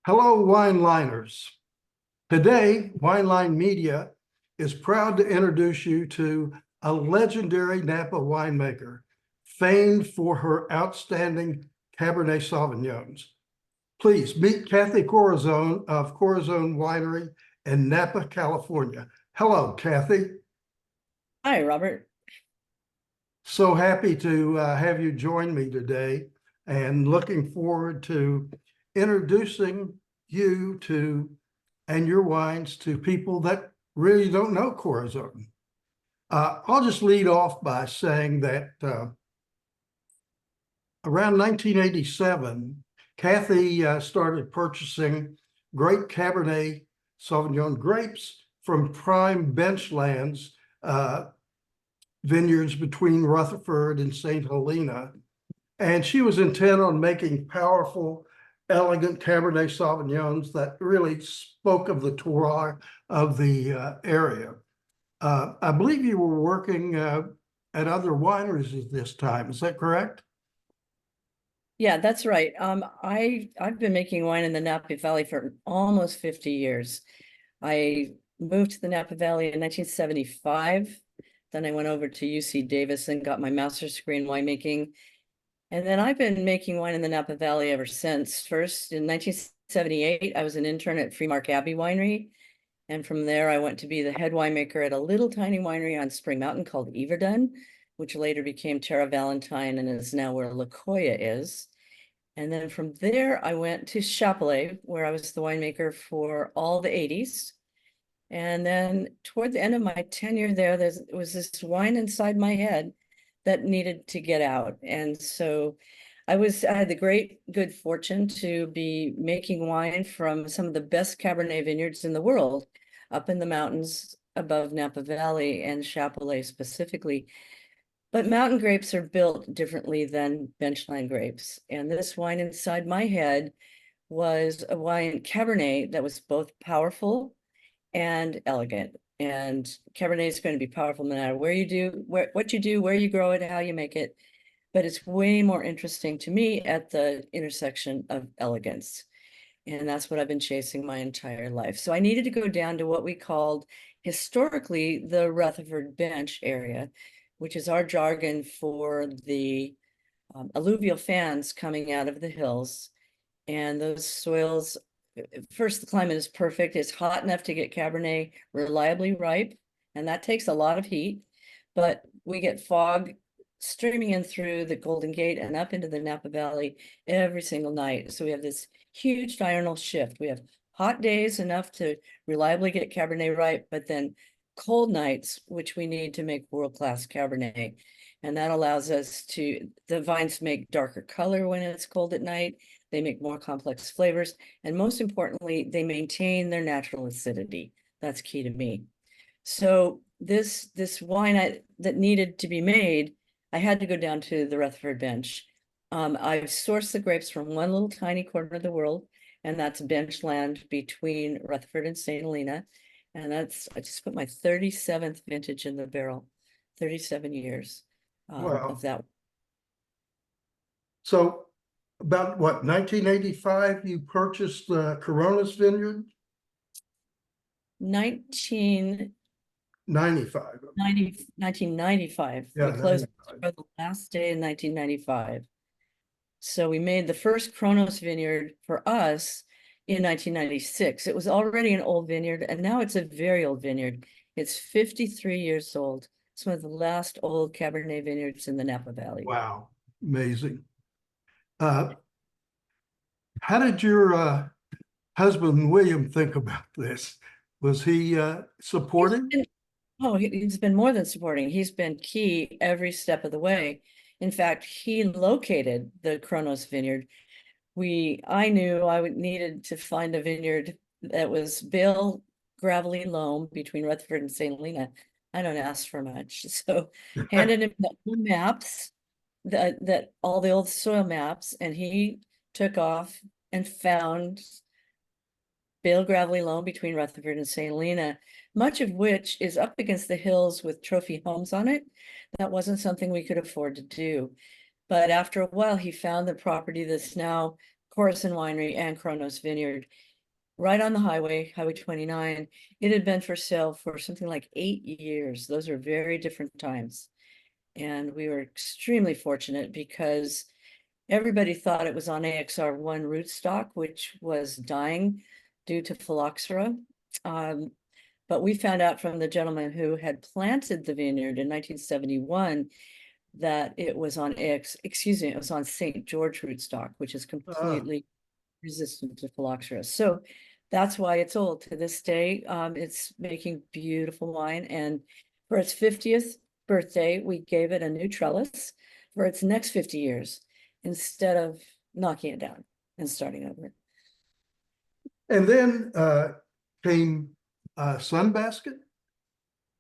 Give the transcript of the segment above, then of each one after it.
Hello, wineliners. Today, Wineline Media is proud to introduce you to a legendary Napa winemaker, famed for her outstanding Cabernet Sauvignons. Please meet Cathy Corison of Corison Winery in Napa, California. Hello, Cathy. Hi, Robert. So happy to have you join me today and looking forward to introducing you to and your wines to people that really don't know Corazon. I'll just lead off by saying that around 1987, Cathy started purchasing great Cabernet Sauvignon grapes from prime benchlands vineyards between Rutherford and St. Helena. And she was intent on making powerful, elegant Cabernet Sauvignons that really spoke of the terroir of the area. I believe you were working at other wineries at this time. Is that correct? Yeah, that's right. I've been making wine in the Napa Valley for almost 50 years. I moved to the Napa Valley in 1975. Then I went over to UC Davis and got my master's degree in winemaking. And then I've been making wine in the Napa Valley ever since. First, in 1978, I was an intern at Freemark Abbey Winery. And from there, I went to be the head winemaker at a little tiny winery on Spring Mountain called Yverdon, which later became Terra Valentine and is now where La Jolla is. And then from there, I went to Chapelet, where I was the winemaker for all the 80s. And then toward the end of my tenure there, there was this wine inside my head that needed to get out. And so I had the good fortune to be making wine from some of the best Cabernet vineyards in the world, up in the mountains above Napa Valley and Chapelet specifically. But mountain grapes are built differently than benchline grapes. And this wine inside my head was a wine Cabernet that was both powerful and elegant. And Cabernet is going to be powerful no matter what you do, where you grow it, how you make it. But it's way more interesting to me at the intersection of elegance. And that's what I've been chasing my entire life. So I needed to go down to what we called historically the Rutherford Bench area, which is our jargon for the alluvial fans coming out of the hills. And those soils, first, the climate is perfect. It's hot enough to get Cabernet reliably ripe, and that takes a lot of heat. But we get fog streaming in through the Golden Gate and up into the Napa Valley every single night. So we have this huge diurnal shift. We have hot days enough to reliably get Cabernet ripe, but then cold nights, which we need to make world-class Cabernet. And that allows us the vines make darker color when it's cold at night. They make more complex flavors. And most importantly, they maintain their natural acidity. That's key to me. So this wine that needed to be made, I had to go down to the Rutherford Bench. I've sourced the grapes from one little tiny corner of the world, and that's bench land between Rutherford and St. Helena. And I just put my 37th vintage in the barrel, 37 years Wow. of that. So about what, 1985, you purchased Corona's Vineyard? 1990, 95. 1995. Yeah, We closed 95. for the last day in 1995. So we made the first Kronos vineyard for us in 1996. It was already an old vineyard, and now it's a very old vineyard. It's 53 years old. It's one of the last old Cabernet vineyards in the Napa Valley. Wow, amazing. How did your husband, William, think about this? Was he supporting? He's been more than supporting. He's been key every step of the way. In fact, he located the Kronos vineyard. I knew needed to find a vineyard that was Bill gravelly loam between Rutherford and St. Helena. I don't ask for much. So handed him the old maps, all the old soil maps, and he took off and found Bale gravelly loam between Rutherford and St. Helena, much of which is up against the hills with trophy homes on it. That wasn't something we could afford to do. But after a while, he found the property that's now Corison Winery and Kronos Vineyard, right on the highway, Highway 29. It had been for sale for something like 8 years. Those are very different times. And we were extremely fortunate because everybody thought it was on AXR1 rootstock, which was dying due to phylloxera. But we found out from the gentleman who had planted the vineyard in 1971 that it was on it was on St. George rootstock, which is completely resistant to phylloxera. So that's why it's old to this day. It's making beautiful wine. And for its 50th birthday, we gave it a new trellis for its next 50 years instead of knocking it down and starting over. And then came Sunbasket.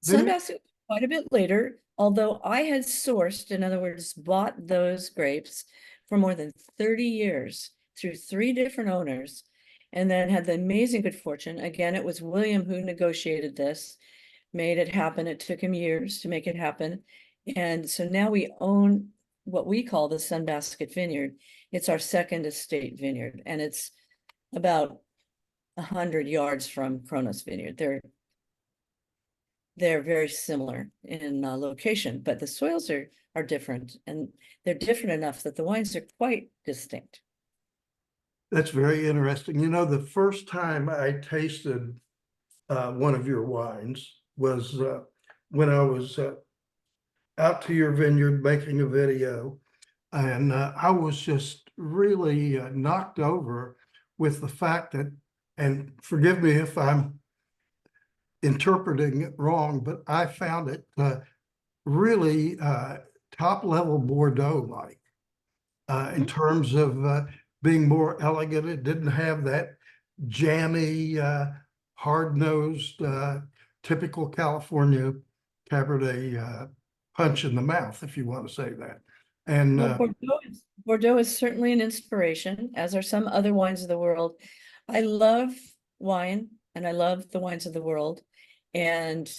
Sunbasket quite a bit later, although I had sourced, in other words, bought those grapes for more than 30 years through 3 different owners, and then had the amazing good fortune. Again, it was William who negotiated this, made it happen. It took him years to make it happen. And so now we own what we call the Sunbasket Vineyard. It's our second estate vineyard, and it's about 100 yards from Kronos Vineyard. They're very similar in location, but the soils are different, and they're different enough that the wines are quite distinct. That's very interesting. You know, the first time I tasted one of your wines was when I was out to your vineyard making a video, and I was just really knocked over with the fact that, and forgive me if I'm interpreting it wrong, but I found it really top level Bordeaux-like in terms of being more elegant. It didn't have that jammy, hard-nosed, typical California Cabernet punch in the mouth, if you want to say that. And Well, Bordeaux is certainly an inspiration, as are some other wines of the world. I love wine and I love the wines of the world. And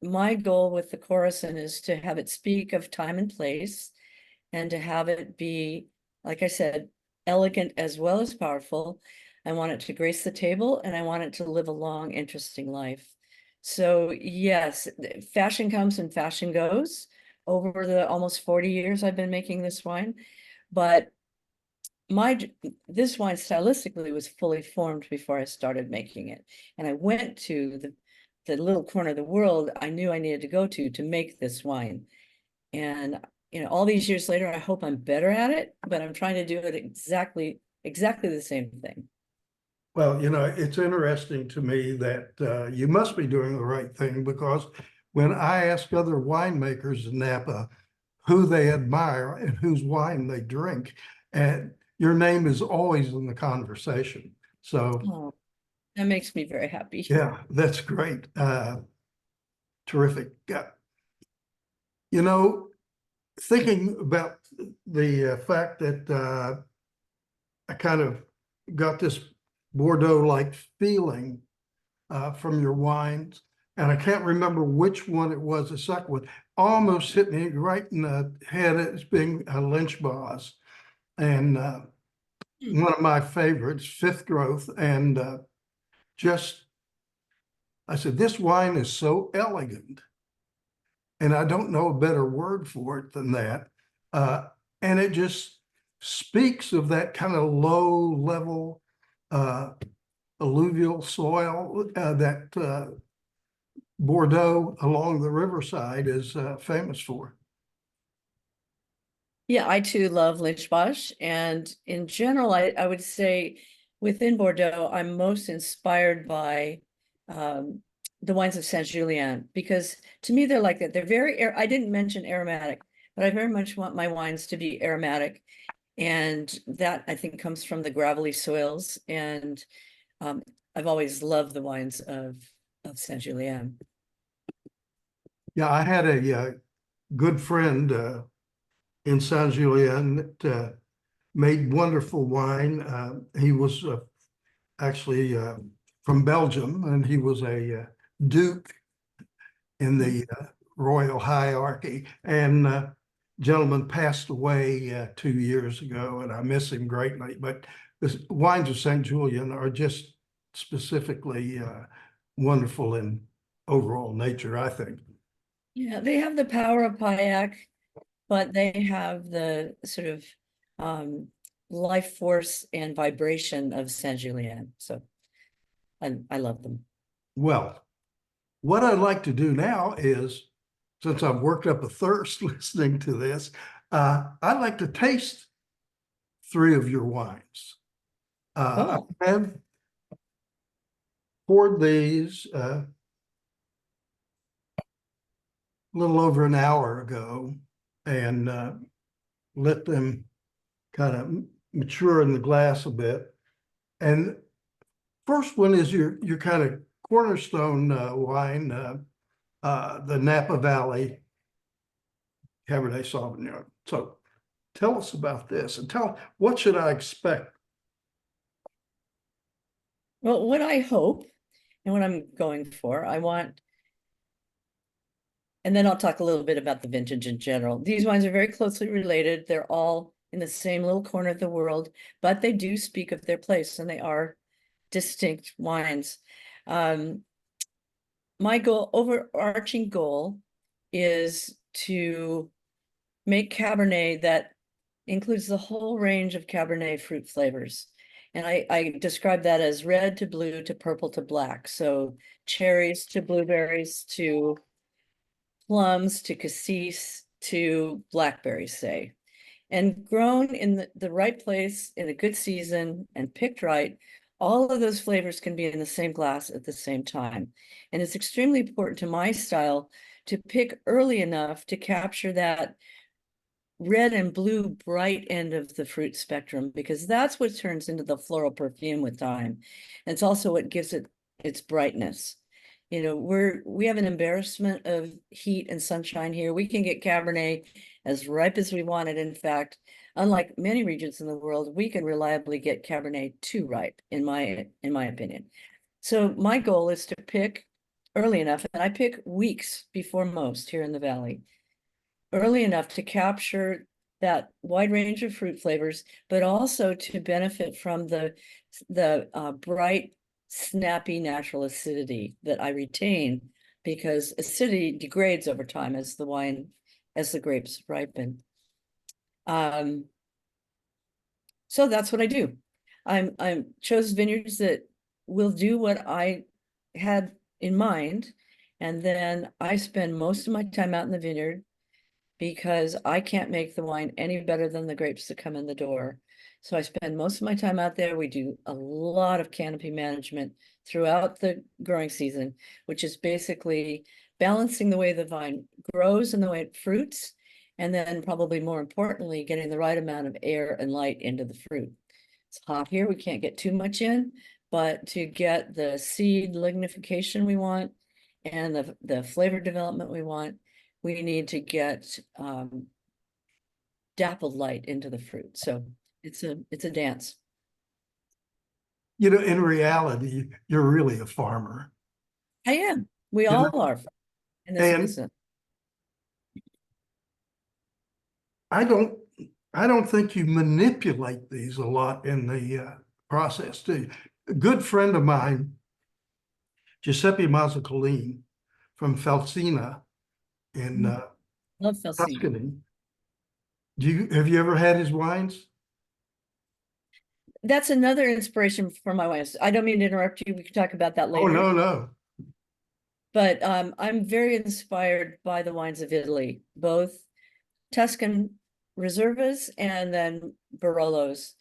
my goal with the Corison is to have it speak of time and place, and to have it be, like I said, elegant as well as powerful. I want it to grace the table, and I want it to live a long, interesting life. So yes, fashion comes and fashion goes over the almost 40 years I've been making this wine. But this wine stylistically was fully formed before I started making it. And I went to the little corner of the world I knew I needed to go to make this wine. And all these years later, I hope I'm better at it, but I'm trying to do it exactly the same thing. well, it's interesting to me that you must be doing the right thing, because when I ask other winemakers in Napa who they admire and whose wine they drink, and your name is always in the conversation. So Oh, that makes me very happy. yeah, that's great. Terrific. Thinking about the fact that I kind of got this Bordeaux-like feeling from your wines, and I can't remember which one it was. The second one almost hit me right in the head as being a Lynch Boss, and one of my favorites, Fifth Growth, and I said, this wine is so elegant, and I don't know a better word for it than that. And it just speaks of that kind of low level alluvial soil that Bordeaux along the riverside is famous for. Yeah, I too love Lynch Bosch. And in general, I would say within Bordeaux, I'm most inspired by the wines of Saint Julien, because to me, they're like that. They're very, I didn't mention aromatic, but I very much want my wines to be aromatic. And that, I think, comes from the gravelly soils. And I've always loved the wines of Saint Julien. Yeah, I had a good friend in Saint Julien that made wonderful wine. He was actually from Belgium, and he was a duke in the royal hierarchy. And gentleman passed away 2 years ago, and I miss him greatly. But the wines of St. Julian are just specifically wonderful in overall nature, I think. Yeah, they have the power of Payak, but they have the sort of life force and vibration of Saint Julien. So I love them. Well, what I'd like to do now is, since I've worked up a thirst listening to this, I'd like to taste three of your wines. Oh, I have poured these a little over an hour ago and let them kind of mature in the glass a bit. And first one is your kind of cornerstone wine, the Napa Valley Cabernet Sauvignon. So tell us about this and what should I expect? well, what I hope and what I'm going for, I want, and then I'll talk a little bit about the vintage in general. These wines are very closely related. They're all in the same little corner of the world, but they do speak of their place and they are distinct wines. My overarching goal is to make Cabernet that includes the whole range of Cabernet fruit flavors. And I describe that as red to blue to purple to black. So cherries to blueberries to plums to cassis to blackberries, say. And grown in the right place in a good season and picked right, all of those flavors can be in the same glass at the same time. And it's extremely important to my style to pick early enough to capture that red and blue bright end of the fruit spectrum, because that's what turns into the floral perfume with time. And it's also what gives it its brightness. You know, we have an embarrassment of heat and sunshine here. We can get Cabernet as ripe as we want it. In fact, unlike many regions in the world, we can reliably get Cabernet too ripe, in my opinion. So my goal is to pick early enough, and I pick weeks before most here in the Valley, early enough to capture that wide range of fruit flavors, but also to benefit from the bright, snappy natural acidity that I retain, because acidity degrades over time as the grapes ripen. So that's what I do. I'm chose vineyards that will do what I had in mind, and then I spend most of my time out in the vineyard because I can't make the wine any better than the grapes that come in the door. So I spend most of my time out there. We do a lot of canopy management throughout the growing season, which is basically balancing the way the vine grows and the way it fruits, and then probably more importantly, getting the right amount of air and light into the fruit. It's hot here, we can't get too much in, but to get the seed lignification we want and the flavor development we want, we need to get dappled light into the fruit. So it's a dance. You know, in reality, you're really a farmer. I am. We You know, all are in this and business. I don't I don't think you manipulate these a lot in the process, do you? A good friend of mine, Giuseppe Mazzucolin from Felsina in Love Felsin. Tuscany. Have you ever had his wines? That's another inspiration for my wife. I don't mean to interrupt you. We can talk about that Oh, later. no. But I'm very inspired by the wines of Italy, both Tuscan Reservas and then Barolos,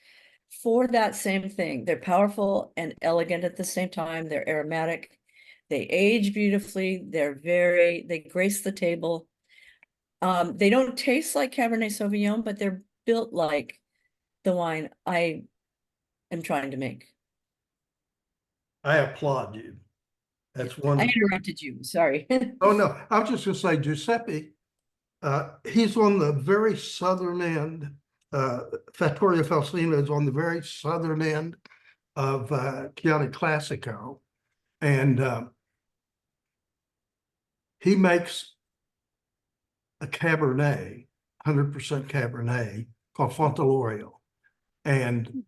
for that same thing. They're powerful and elegant at the same time. They're aromatic. They age beautifully. They grace the table. They don't taste like Cabernet Sauvignon, but they're built like the wine I am trying to make. I applaud you. That's I wonderful. interrupted you. Sorry. Oh, no, I was just going to say, Giuseppe, he's on the very southern end. Fattoria Felsina is on the very southern end of Chianti Classico. And he makes a Cabernet, 100% Cabernet, called Fontalorio. And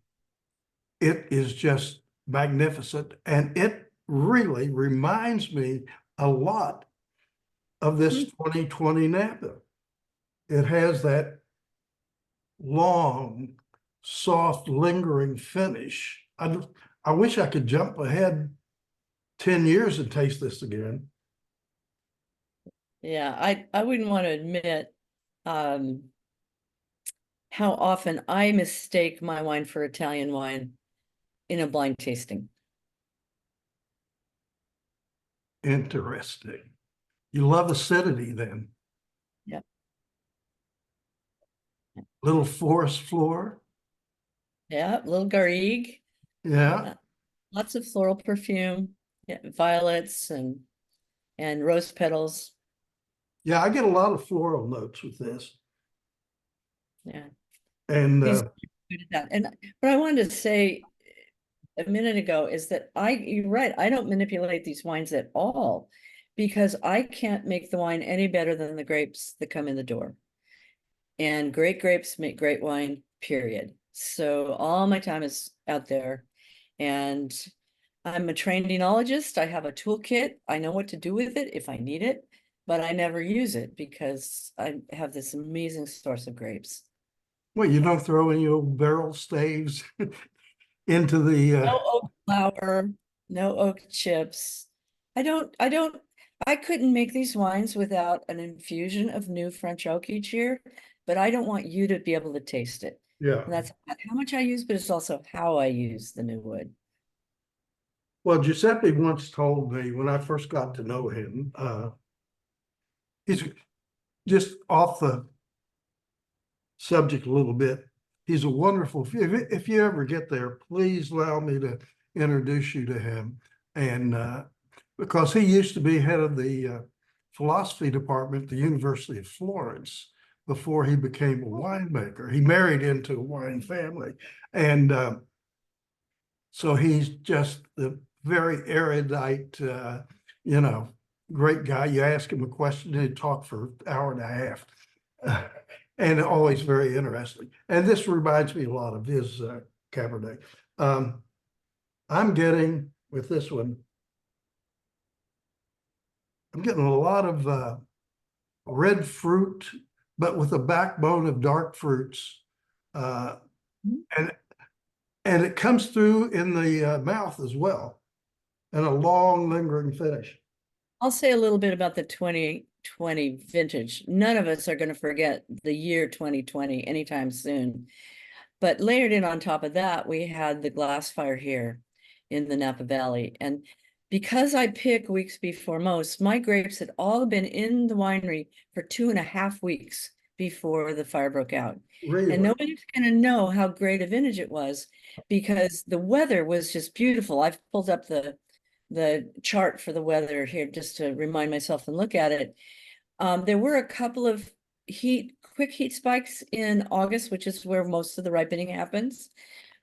it is just magnificent. And it really reminds me a lot of this 2020 Napa. It has that long, soft, lingering finish. I wish I could jump ahead 10 years and taste this again. Yeah, I wouldn't want to admit how often I mistake my wine for Italian wine in a blind tasting. Interesting. You love acidity then. Yeah. Little forest floor. Yeah, little garrigue, Yeah. lots of floral perfume, yeah, violets and rose petals. Yeah, I get a lot of floral notes with this. Yeah, And he's good at that. And what I wanted to say a minute ago is that you're right, I don't manipulate these wines at all because I can't make the wine any better than the grapes that come in the door. And great grapes make great wine, period. So all my time is out there. And I'm a trained enologist. I have a toolkit. I know what to do with it if I need it, but I never use it because I have this amazing source of grapes. well, you don't throw any old barrel staves into the No oak flour, no oak chips. I couldn't make these wines without an infusion of new French oak each year, but I don't want you to be able to taste it. yeah. And that's how much I use, but it's also how I use the new wood. Well, Giuseppe once told me when I first got to know him, he's just off the subject a little bit. He's a wonderful, if you ever get there, please allow me to introduce you to him. And because he used to be head of the philosophy department at the University of Florence before he became a winemaker. He married into a wine family. And so he's just the very erudite, great guy. You ask him a question, he'd talk for an hour and a half. And always very interesting. And this reminds me a lot of his Cabernet. I'm getting, with this one, I'm getting a lot of red fruit, but with a backbone of dark fruits. And it comes through in the mouth as well, and a long lingering finish. I'll say a little bit about the 2020 vintage. None of us are going to forget the year 2020 anytime soon. But layered in on top of that, we had the glass fire here in the Napa Valley. And because I pick weeks before most, my grapes had all been in the winery for 2.5 weeks before the fire broke out. Really? And nobody's going to know how great a vintage it was because the weather was just beautiful. I've pulled up the chart for the weather here just to remind myself and look at it. There were a couple of quick heat spikes in August, which is where most of the ripening happens,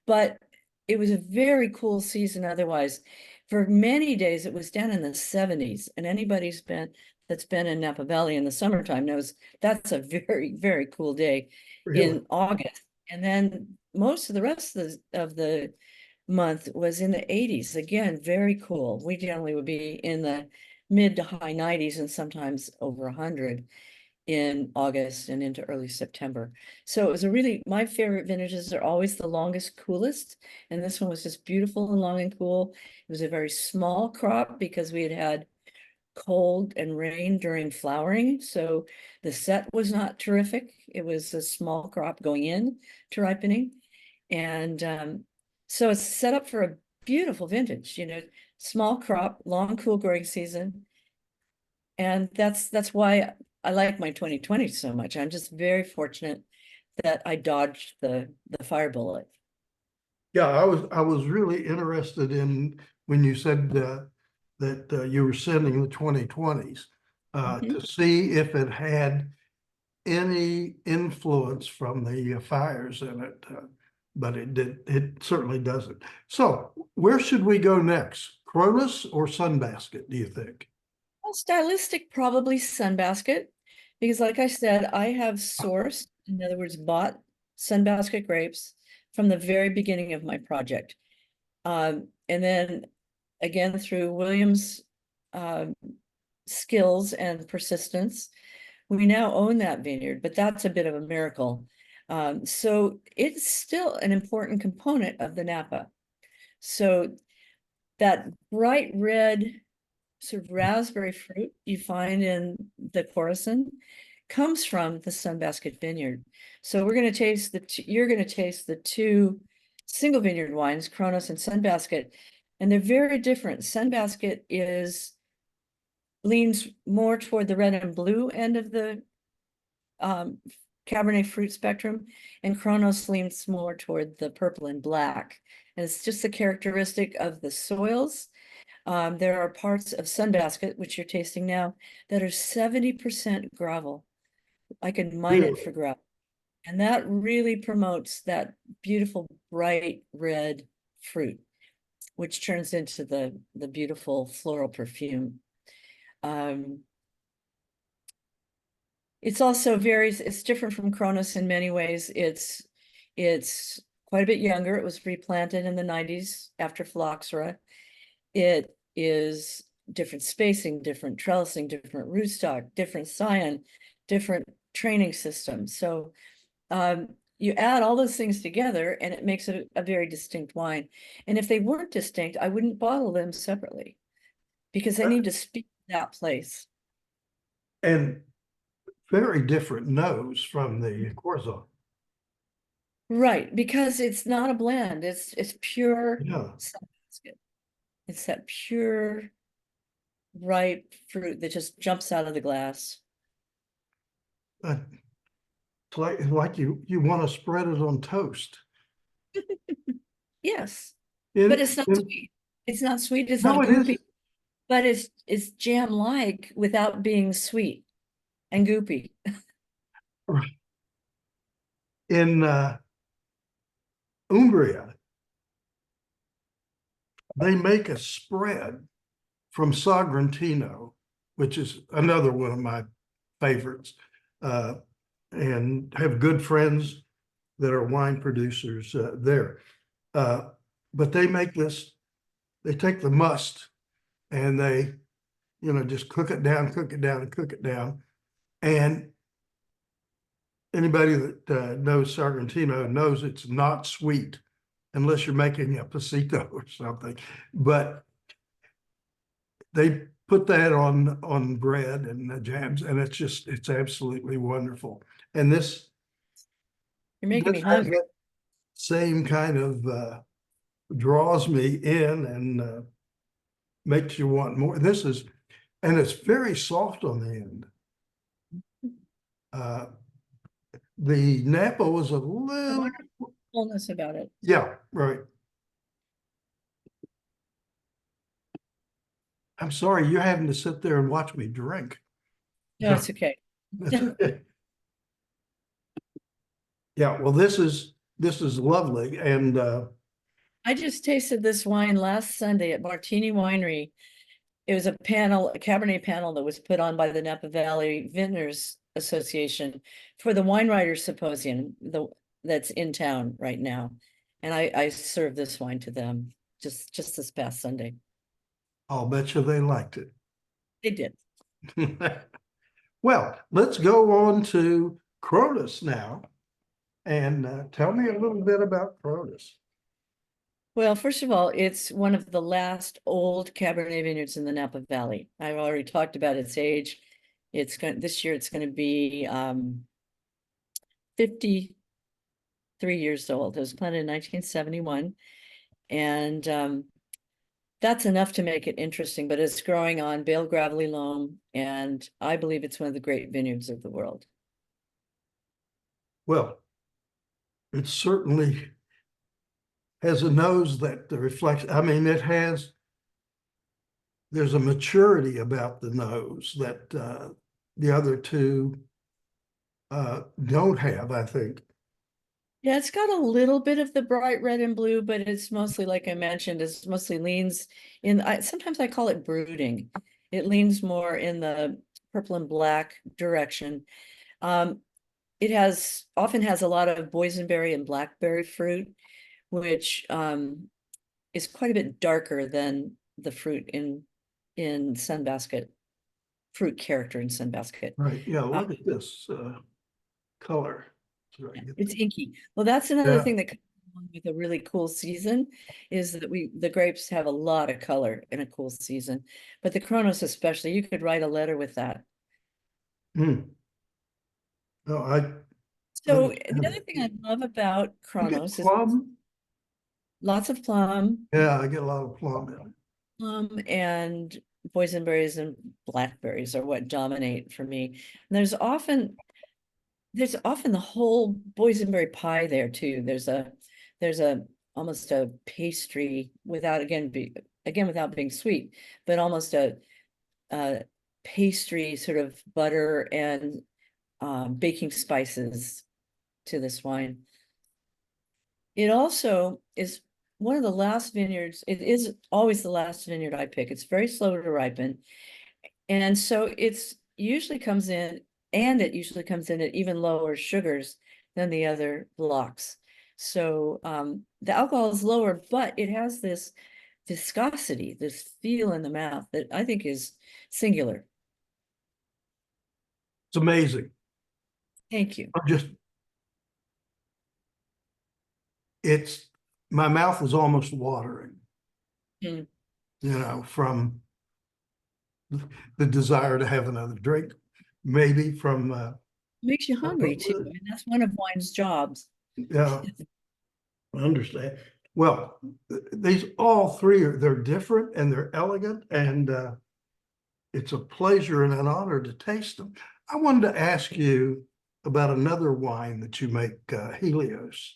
but it was a very cool season otherwise. For many days, it was down in the 70s, and that's been in Napa Valley in the summertime knows that's a very, very cool day Really? in August. And then most of the rest of the month was in the 80s. Again, very cool. We generally would be in the mid to high 90s and sometimes over 100 in August and into early September. So it was my favorite vintages are always the longest, coolest. And this one was just beautiful and long and cool. It was a very small crop because we had cold and rain during flowering. So the set was not terrific. It was a small crop going in to ripening. And so it's set up for a beautiful vintage, small crop, long, cool growing season. And that's why I like my 2020 so much. I'm just very fortunate that I dodged the fire bullet. Yeah, I was really interested in when you said that you were sending the 2020s to see if it had any influence from the fires in it, but it certainly doesn't. So where should we go next? Cronus or Sunbasket, do you think? Well, stylistic, probably Sunbasket, because like I said, I have sourced, in other words, bought Sunbasket grapes from the very beginning of my project. And then again, through Williams' skills and persistence, we now own that vineyard, but that's a bit of a miracle. So it's still an important component of the Napa. So that bright red sort of raspberry fruit you find in the Corison comes from the Sunbasket Vineyard. So we're going to taste you're going to taste the two single vineyard wines, Kronos and Sunbasket, and they're very different. Sunbasket leans more toward the red and blue end of the Cabernet fruit spectrum, and Kronos leans more toward the purple and black. And it's just a characteristic of the soils. There are parts of Sunbasket, which you're tasting now, that are 70% gravel. I could mine it for gravel. And that really promotes that beautiful, bright red fruit, which turns into the beautiful floral perfume. It's also it's different from Kronos in many ways. It's quite a bit younger. It was replanted in the 90s after phylloxera. It is different spacing, different trellising, different rootstock, different scion, different training system. So you add all those things together and it makes it a very distinct wine. And if they weren't distinct, I wouldn't bottle them separately because they need to speak to that place. And very different nose from the Corison. Right, because it's not a blend. It's pure Yeah. Sunbasket. It's that pure, ripe fruit that just jumps out of the glass. It's like you want to spread it on toast. Yes, but it's not sweet. It's not sweet. It's not goopy. But it's jam-like without being sweet and goopy. In Umbria, they make a spread from Sagrantino, which is another one of my favorites, and have good friends that are wine producers there. But they make this, they take the must and they, just cook it down, cook it down, and cook it down. And anybody that knows Sagrantino knows it's not sweet unless you're making a pasito or something. But they put that on bread and the jams, and it's absolutely wonderful. And You're making me hungry. Same kind of draws me in and makes you want more. And it's very soft on the end. The Napa was a little fullness about it. Yeah, right. I'm sorry, you're having to sit there and watch me drink. No, it's okay. That's okay. Yeah, well, this is lovely. And I just tasted this wine last Sunday at Martini Winery. It was a Cabernet panel that was put on by the Napa Valley Vintners Association for the Wine Writers Symposium that's in town right now. And I served this wine to them just this past Sunday. I'll bet you they liked it. They did. Well, let's go on to Kronos now. And tell me a little bit about Kronos. Well, first of all, it's one of the last old Cabernet vineyards in the Napa Valley. I've already talked about its age. This year it's going to be 53 years old. It was planted in 1971. And that's enough to make it interesting, but it's growing on Bale Gravelly Loam, and I believe it's one of the great vineyards of the world. Well, it certainly has a nose that reflects, there's a maturity about the nose that the other two don't have, I think. Yeah, it's got a little bit of the bright red and blue, but it's mostly, like I mentioned, it's mostly leans in, sometimes I call it brooding. It leans more in the purple and black direction. It often has a lot of boysenberry and blackberry fruit, which is quite a bit darker than the fruit in Sunbasket, fruit character in Sunbasket. Right, yeah, look at this color. So I get It's that. inky. Well, that's another Yeah. thing that comes along with a really cool season is that the grapes have a lot of color in a cool season. But the Kronos especially, you could write a letter with that. Mm. No, I So the understand other it. thing I love about You get Kronos is plum? lots of plum, Yeah, I get a lot of plum in it. and boysenberries and blackberries are what dominate for me. And there's often the whole boysenberry pie there too. There's a almost a pastry without without being sweet, but almost a pastry sort of butter and baking spices to this wine. It also is one of the last vineyards. It is always the last vineyard I pick. It's very slow to ripen. And so it usually comes in at even lower sugars than the other blocks. So the alcohol is lower, but it has this viscosity, this feel in the mouth that I think is singular. It's amazing. Thank you. It's, my mouth is almost watering, Mm. from the desire to have another drink, maybe from, Makes you hungry too. I mean, that's one of wine's jobs. yeah, I understand. Well, these all three they're different and they're elegant, and it's a pleasure and an honor to taste them. I wanted to ask you about another wine that you make, Helios.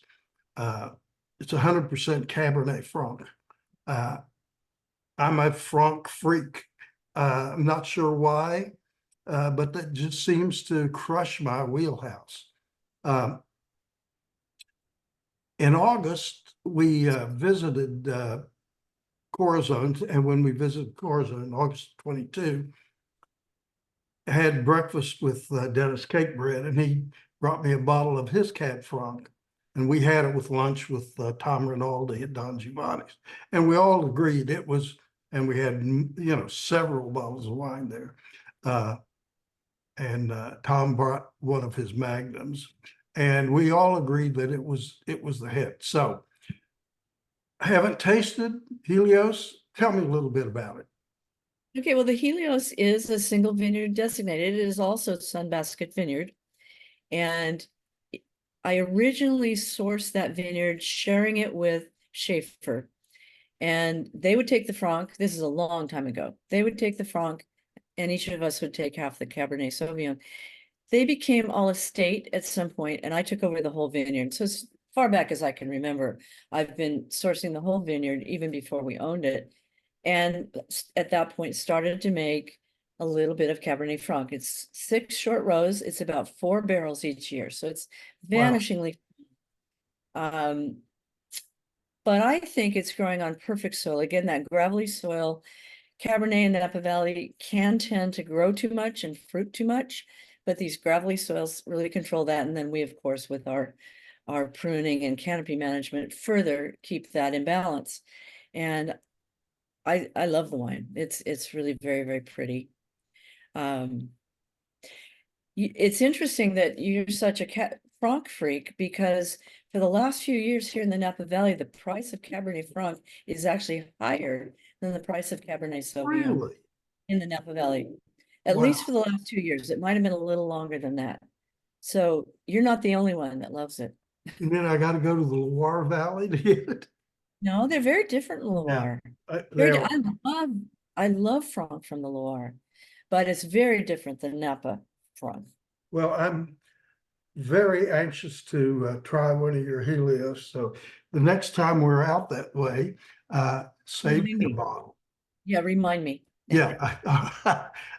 It's 100% Cabernet Franc. Uh, I'm a Franc freak. I'm not sure why, but that just seems to crush my wheelhouse. Um, in August, we visited Corison, and when we visited Corison in August 22, I had breakfast with Dennis Cakebread, and he brought me a bottle of his Cab Franc. And we had it with lunch with Tom Rinaldi at Don Giovanni's. And we all agreed it was, and we had, several bottles of wine there. And Tom brought one of his Magnums. And we all agreed that it was the hit. So I haven't tasted Helios. Tell me a little bit about it. Okay, well, the Helios is a single vineyard designated. It is also Sunbasket Vineyard. And I originally sourced that vineyard, sharing it with Schaefer. And they would take the Franc. This is a long time ago. They would take the Franc, and each of us would take half the Cabernet Sauvignon. They became all estate at some point, and I took over the whole vineyard. So as far back as I can remember, I've been sourcing the whole vineyard even before we owned it. And at that point, started to make a little bit of Cabernet Franc. It's 6 short rows. It's about 4 barrels each year. So it's Wow. vanishingly. But I think it's growing on perfect soil. Again, that gravelly soil. Cabernet in the Napa Valley can tend to grow too much and fruit too much, but these gravelly soils really control that. And then we, of course, with our pruning and canopy management, further keep that in balance. And I love the wine. It's really very, very pretty. It's interesting that you're such a Franc freak, because for the last few years here in the Napa Valley, the price of Cabernet Franc is actually higher than the price of Cabernet Sauvignon Really? in the Napa Valley, at Wow. least for the last 2 years. It might have been a little longer than that. So you're not the only one that loves it. And then I got to go to the Loire Valley to get it. No, they're very different in Loire. They are. I love Franc from the Loire, but it's very different than Napa Franc. Well, I'm very anxious to try one of your Helios. So the next time we're out that way, save Remind me a me. bottle. Yeah, remind me. Yeah,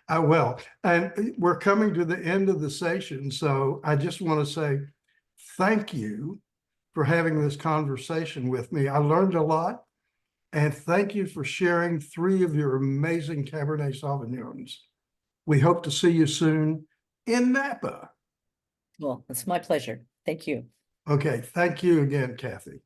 I will. And we're coming to the end of the session. So I just want to say thank you for having this conversation with me. I learned a lot. And thank you for sharing 3 of your amazing Cabernet Sauvignons. We hope to see you soon in Napa. Well, it's my pleasure. Thank you. Okay, thank you again, Cathy.